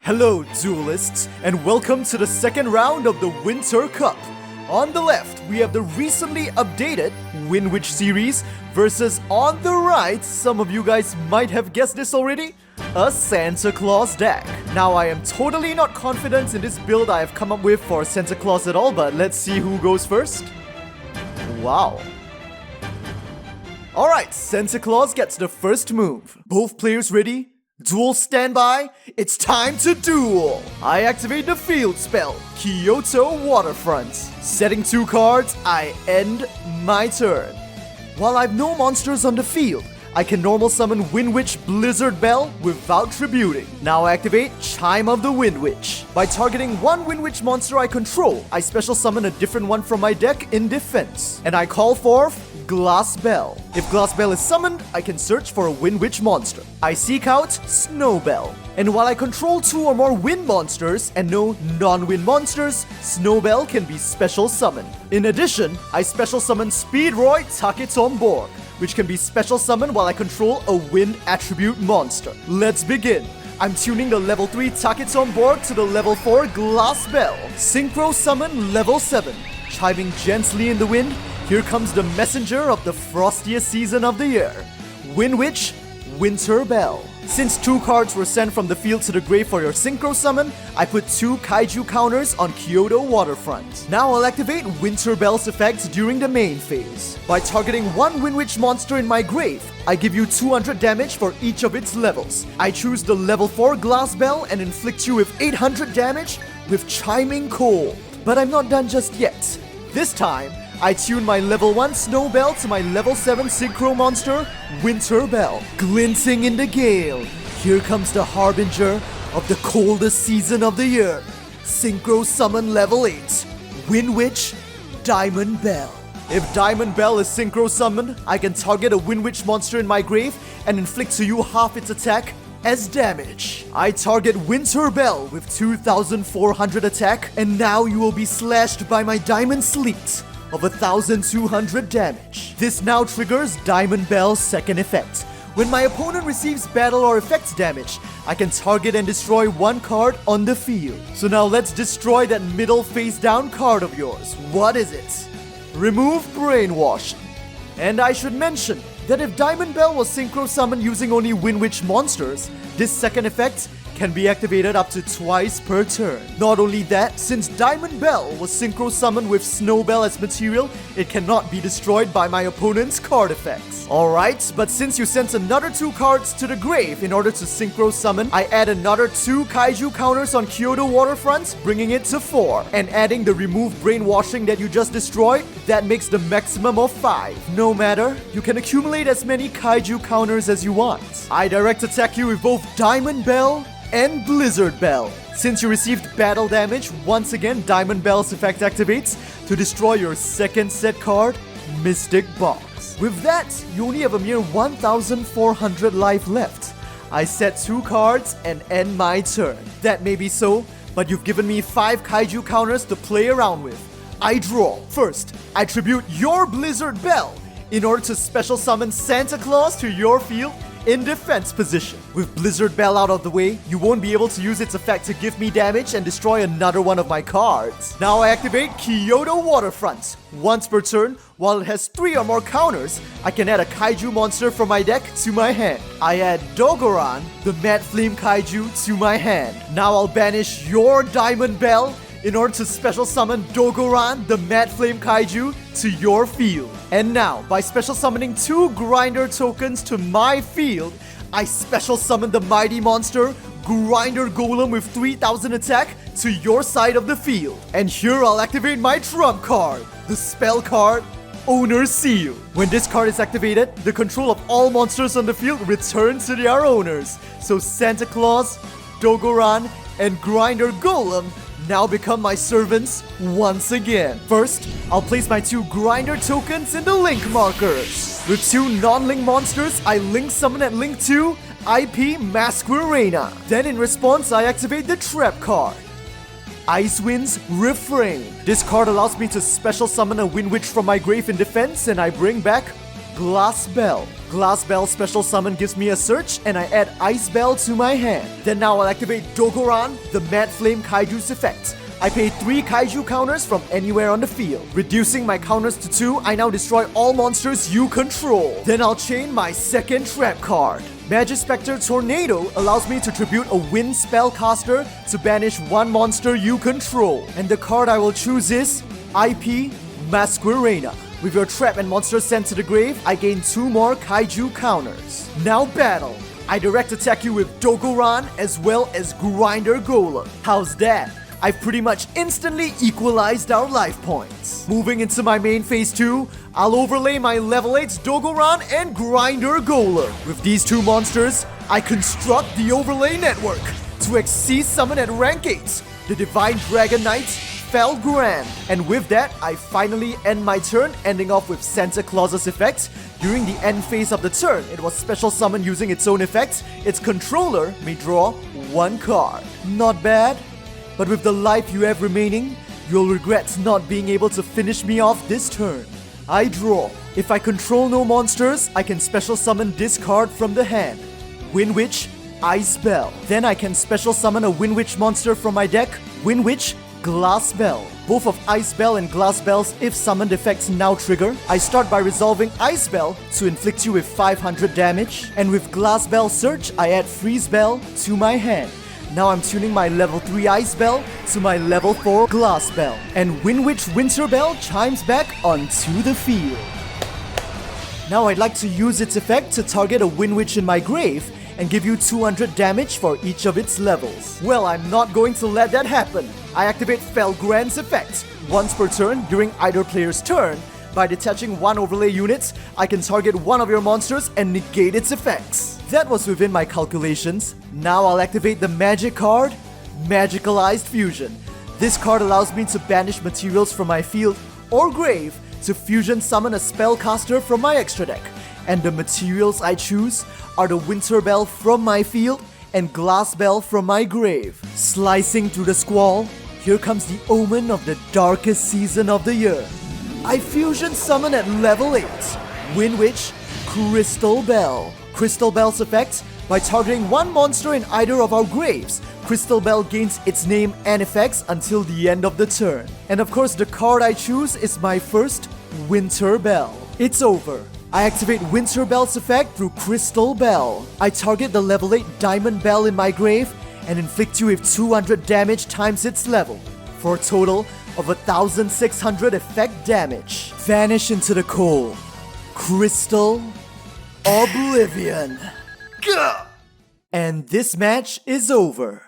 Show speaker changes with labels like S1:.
S1: Hello, duelists, and welcome to the second round of the Winter Cup. On the left, we have the recently updated Windwitch series versus on the right, some of you guys might have guessed this already, a Santa Claus deck. Now, I am totally not confident in this build I have come up with for Santa Claus at all, but let's see who goes first. Wow. Alright, Santa Claus gets the first move. Both players ready? Duel standby, it's time to duel! I activate the field spell, Kyoto Waterfront. Setting 2 cards, I end my turn. While I've no monsters on the field, I can normal summon Windwitch Blizzard Bell without tributing. Now I activate Chime of the Windwitch. By targeting one Windwitch monster I control, I special summon a different one from my deck in defense. And I call forth Glass Bell. If Glass Bell is summoned, I can search for a Windwitch monster. I seek out Snow Bell. And while I control 2 or more wind monsters and no non-wind monsters, Snow Bell can be special summoned. In addition, I special summon Speedroy Taketomborg, which can be special summoned while I control a wind attribute monster. Let's begin. I'm tuning the level 3 Taketomborg to the level 4 Glass Bell. Synchro summon level 7. Chiming gently in the wind, here comes the messenger of the frostiest season of the year, Windwitch Winter Bell. Since 2 cards were sent from the field to the grave for your synchro summon, I put 2 kaiju counters on Kyoto Waterfront. Now I'll activate Winter Bell's effect during the main phase. By targeting one Windwitch monster in my grave, I give you 200 damage for each of its levels. I choose the level 4 Glass Bell and inflict you with 800 damage with Chiming Cold. But I'm not done just yet. This time, I tune my level 1 Snow Bell to my level 7 Synchro monster, Winter Bell. Glinting in the gale, here comes the harbinger of the coldest season of the year. Synchro summon level 8, Windwitch Diamond Bell. If Diamond Bell is synchro summoned, I can target a Windwitch monster in my grave and inflict to you half its attack as damage. I target Winter Bell with 2,400 attack, and now you will be slashed by my Diamond Sleet of 1,200 damage. This now triggers Diamond Bell's second effect. When my opponent receives battle or effect damage, I can target and destroy 1 card on the field. So now let's destroy that middle face down card of yours. What is it? Remove Brainwashing. And I should mention that if Diamond Bell was synchro summoned using only Windwitch monsters, this second effect can be activated up to twice per turn. Not only that, since Diamond Bell was synchro summoned with Snow Bell as material, it cannot be destroyed by my opponent's card effects. Alright, but since you sent another 2 cards to the grave in order to synchro summon, I add another 2 kaiju counters on Kyoto Waterfront, bringing it to 4. And adding the remove Brainwashing that you just destroyed, that makes the maximum of 5. No matter, you can accumulate as many kaiju counters as you want. I direct attack you with both Diamond Bell and Blizzard Bell. Since you received battle damage, once again Diamond Bell's effect activates to destroy your second set card, Mystic Box. With that, you only have a mere 1,400 life left. I set 2 cards and end my turn. That may be so, but you've given me 5 kaiju counters to play around with. I draw. First, I tribute your Blizzard Bell in order to special summon Santa Claus to your field in defense position. With Blizzard Bell out of the way, you won't be able to use its effect to give me damage and destroy another one of my cards. Now I activate Kyoto Waterfront. Once per turn, while it has 3 or more counters, I can add a kaiju monster from my deck to my hand. I add Dogoran, the Mad Flame Kaiju, to my hand. Now I'll banish your Diamond Bell in order to special summon Dogoran, the Mad Flame Kaiju, to your field. And now, by special summoning 2 Grinder tokens to my field, I special summon the mighty monster, Grinder Golem with 3,000 attack, to your side of the field. And here I'll activate my trump card, the spell card, Owner's Seal. When this card is activated, the control of all monsters on the field returns to their owners. So Santa Claus, Dogoran, and Grinder Golem now become my servants once again. First, I'll place my 2 Grinder tokens in the link markers. With 2 non-link monsters, I link summon at link 2 IP Masquerena. Then in response, I activate the trap card, Icewind's Refrain. This card allows me to special summon a Windwitch from my grave in defense, and I bring back Glass Bell. Glass Bell special summon gives me a search, and I add Ice Bell to my hand. Then now I'll activate Dogoran, the Mad Flame Kaiju's effect. I pay 3 Kaiju counters from anywhere on the field. Reducing my counters to 2, I now destroy all monsters you control. Then I'll chain my second trap card. Magispector Tornado allows me to tribute a wind spellcaster to banish 1 monster you control. And the card I will choose is IP Masquerena. With your trap and monster sent to the grave, I gain 2 more Kaiju counters. Now battle! I direct attack you with Dogoran as well as Grinder Golem. How's that? I've pretty much instantly equalized our life points. Moving into my main phase 2, I'll overlay my level 8 Dogoran and Grinder Golem. With these 2 monsters, I construct the overlay network to XC summon at rank 8, the Divine Dragon Knight, Felgran. And with that, I finally end my turn, ending off with Santa Claus's effect. During the end phase of the turn, it was special summon using its own effect. Its controller may draw 1 card. Not bad. But with the life you have remaining, you'll regret not being able to finish me off this turn. I draw. If I control no monsters, I can special summon this card from the hand. Windwitch, Ice Bell. Then I can special summon a Windwitch monster from my deck. Windwitch, Glass Bell. Both of Ice Bell and Glass Bell's if summoned effects now trigger. I start by resolving Ice Bell to inflict you with 500 damage. And with Glass Bell Search, I add Freeze Bell to my hand. Now I'm tuning my level 3 Ice Bell to my level 4 Glass Bell. And Windwitch Winter Bell chimes back onto the field. Now I'd like to use its effect to target a Windwitch in my grave and give you 200 damage for each of its levels. Well, I'm not going to let that happen. I activate Felgran's effect. Once per turn during either player's turn, by detaching 1 overlay unit, I can target 1 of your monsters and negate its effects. That was within my calculations. Now I'll activate the magic card, Magicalized Fusion. This card allows me to banish materials from my field or grave to fusion summon a spellcaster from my extra deck. And the materials I choose are the Winter Bell from my field and Glass Bell from my grave. Slicing through the squall, here comes the omen of the darkest season of the year. I fusion summon at level 8, Windwitch, Crystal Bell. Crystal Bell's effect, by targeting 1 monster in either of our graves, Crystal Bell gains its name and effects until the end of the turn. And of course, the card I choose is my first Winter Bell. It's over. I activate Winter Bell's effect through Crystal Bell. I target the level 8 Diamond Bell in my grave and inflict you with 200 damage times its level, for a total of 1,600 effect damage. Vanish into the cold. Crystal Oblivion. Gah! And this match is over.